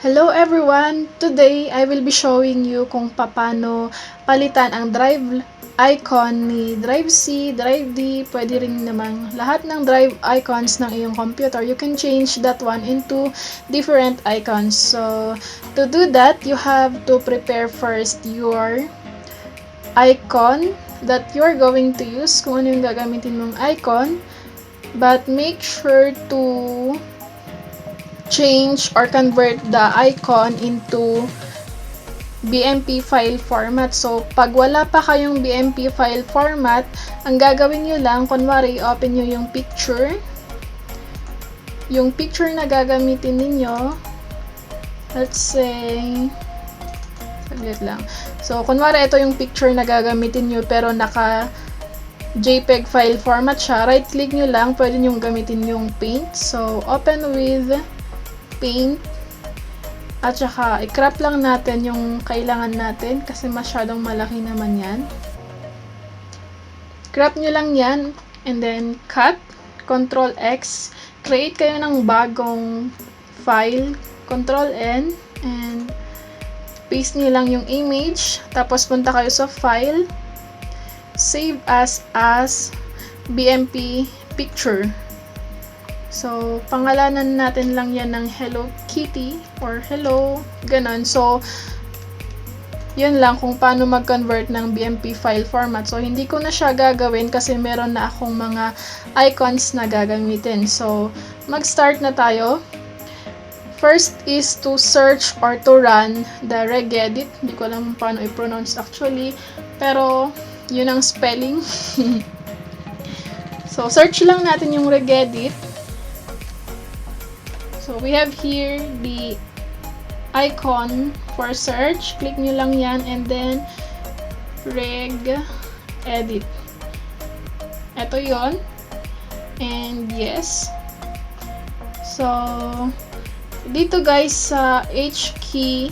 Hello everyone! Today, I will be showing you kung paano palitan ang drive icon ni Drive C, Drive D, pwede rin naman lahat ng drive icons ng iyong computer. You can change that one into different icons. So, to do that, you have to prepare first your icon that you're going to use, kung ano yung gagamitin mong icon. But make sure to change or convert the icon into BMP file format. So, pag wala pa kayong BMP file format, ang gagawin nyo lang, kunwari, open nyo yung picture. Yung picture na gagamitin ninyo, let's say, saglit lang. So, kunwari, ito yung picture na gagamitin nyo, pero naka JPEG file format siya. Right-click nyo lang, pwede nyo gamitin yung paint. So, open with paint. At saka, i-crop lang natin yung kailangan natin kasi masyadong malaki naman yan. Crop nyo lang yan. And then, cut. Control X. Create kayo ng bagong file. Control N. And, paste nyo lang yung image. Tapos, punta kayo sa file. Save as BMP picture. So, pangalanan natin lang yan ng Hello Kitty or Hello, ganon. So, yun lang kung paano mag-convert ng BMP file format. So, hindi ko na siya gagawin kasi meron na akong mga icons na gagamitin. So, mag-start na tayo. First is to search or to run the regedit. Hindi ko alam paano i-pronounce actually. Pero, yun ang spelling. So, search lang natin yung regedit. So, we have here the icon for search. Click nyo lang yan and then regedit. Ito yon. And yes. So, dito guys sa H key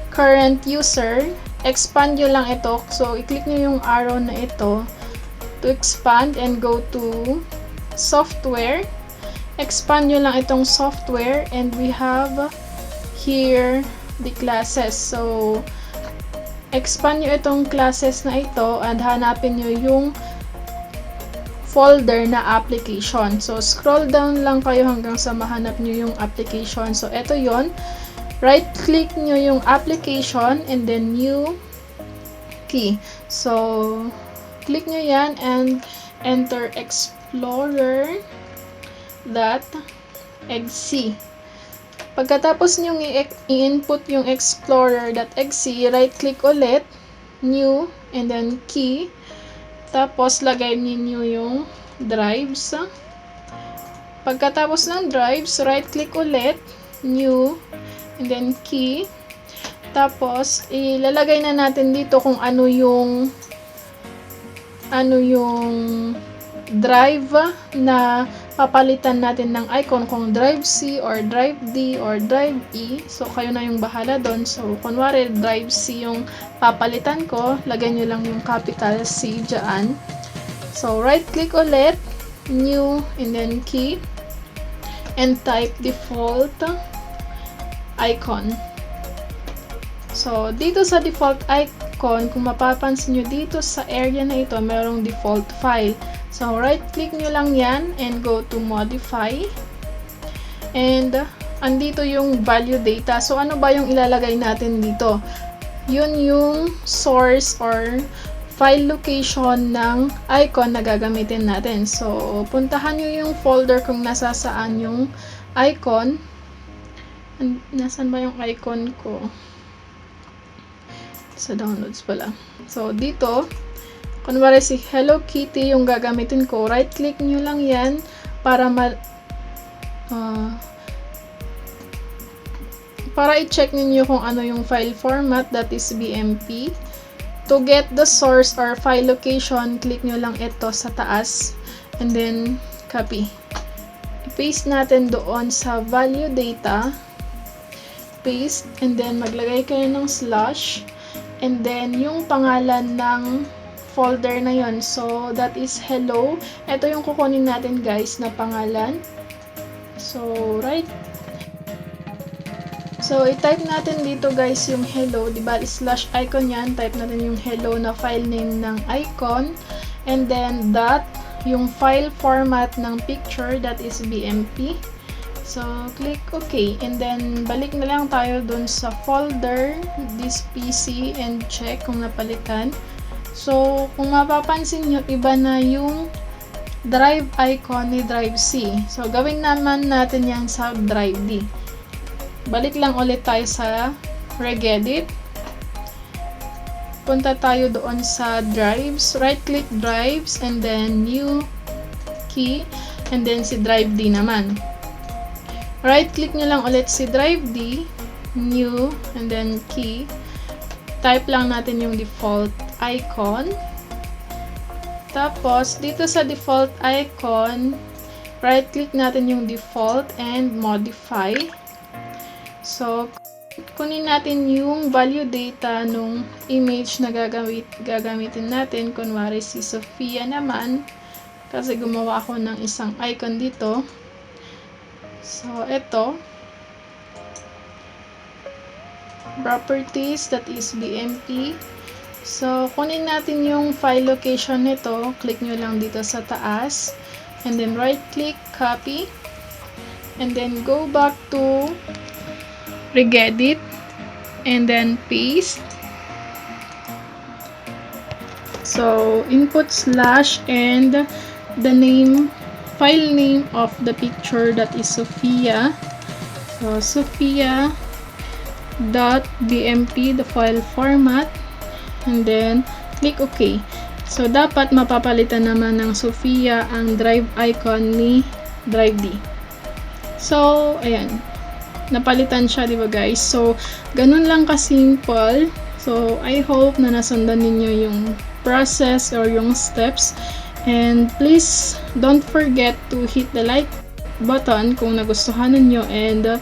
current user, expand nyo lang ito. So, i-click nyo yung arrow na ito to expand and go to software. Expand nyo lang itong software and we have here the classes. So, expand nyo itong classes na ito and hanapin nyo yung folder na application. So, scroll down lang kayo hanggang sa mahanap nyo yung application. So, ito yon. Right-click nyo yung application and then new key. So, click nyo yan and enter explorer.exe. Pagkatapos nyo i-input yung explorer.exe, right-click ulit, new, and then key. Tapos, lagay niyo yung drives. Pagkatapos ng drives, right-click ulit, new, and then key. Tapos, ilalagay na natin dito kung ano yung drive na papalitan natin ng icon, kung drive C or drive D or drive E. So, kayo na yung bahala doon. So, kunwari drive C yung papalitan ko, lagay nyo lang yung capital C dyan. So, right-click ulit, new, and then key, and type default icon. So, dito sa default icon, kung mapapansin nyo dito sa area na ito, mayroong default file. So, right-click nyo lang yan and go to modify. And, andito yung value data. So, ano ba yung ilalagay natin dito? Yun yung source or file location ng icon na gagamitin natin. So, puntahan nyo yung folder kung nasa saan yung icon. Nasaan ba yung icon ko? Sa downloads pala. So, dito, kunwari si Hello Kitty yung gagamitin ko, right-click nyo lang yan para i-check ninyo kung ano yung file format, that is BMP. To get the source or file location, click nyo lang ito sa taas and then copy. I-paste natin doon sa value data. Paste and then maglagay kayo ng slash and then yung pangalan ng folder na yon. So, that is hello. Ito yung kukunin natin guys na pangalan. So, So, i-type natin dito guys yung hello, diba? Slash icon yan. Type natin yung hello na file name ng icon. And then, dot, yung file format ng picture, that is BMP. So, click OK. And then, balik na lang tayo dun sa folder, this PC, and check kung napalitan. So, kung mapapansin nyo, iba na yung drive icon ni drive C. So, gawin naman natin yan sa drive D. Balik lang ulit tayo sa regedit. Punta tayo doon sa drives. Right-click drives and then new key and then si drive D naman. Right-click nyo lang ulit si drive D, new and then key. Type lang natin yung default icon. Tapos, dito sa default icon, right-click natin yung default and modify. So, kunin natin yung value data nung image na gagamitin natin. Kunwari si Sofia naman. Kasi gumawa ako ng isang icon dito. So, ito. Properties, that is BMP. So, kunin natin yung file location nito. Click nyo lang dito sa taas. And then, right-click, copy. And then, go back to regedit. And then, paste. So, input slash and the name, file name of the picture, that is Sofia. So, Sofia.bmp, the file format. And then, click OK. So, dapat mapapalitan naman ng Sofia ang drive icon ni drive D. So, ayan. Napalitan siya, diba guys? So, ganun lang ka-simple. So, I hope na nasundan ninyo yung process or yung steps. And please, don't forget to hit the like button kung nagustuhan ninyo. And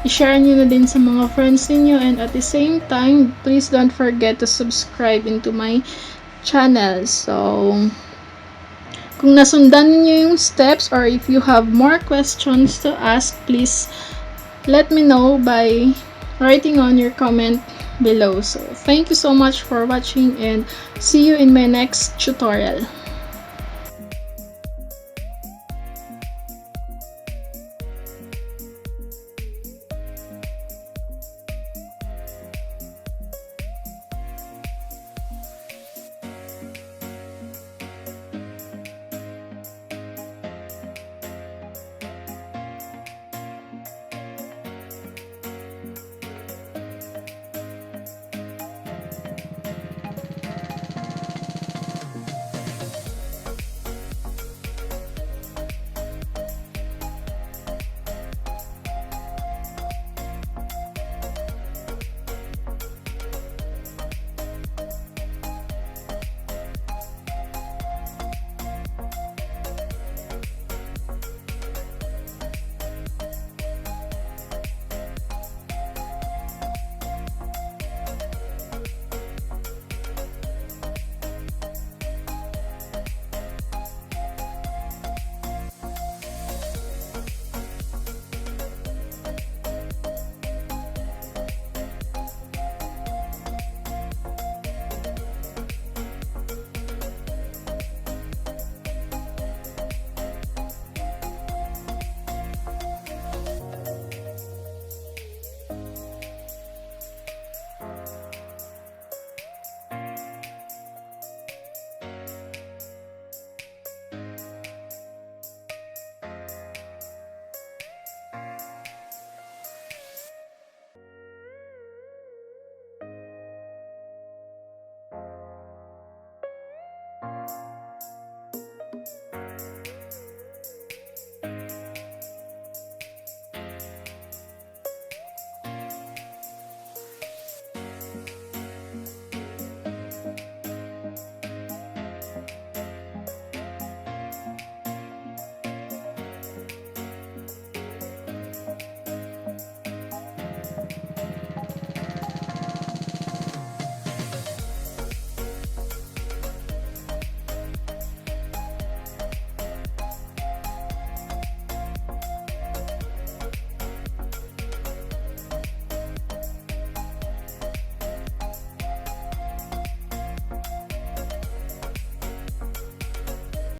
i-share nyo na din sa mga friends ninyo. And at the same time, please don't forget to subscribe into my channel. So, kung nasundan niyo yung steps or if you have more questions to ask, please let me know by writing on your comment below. So, thank you so much for watching and see you in my next tutorial.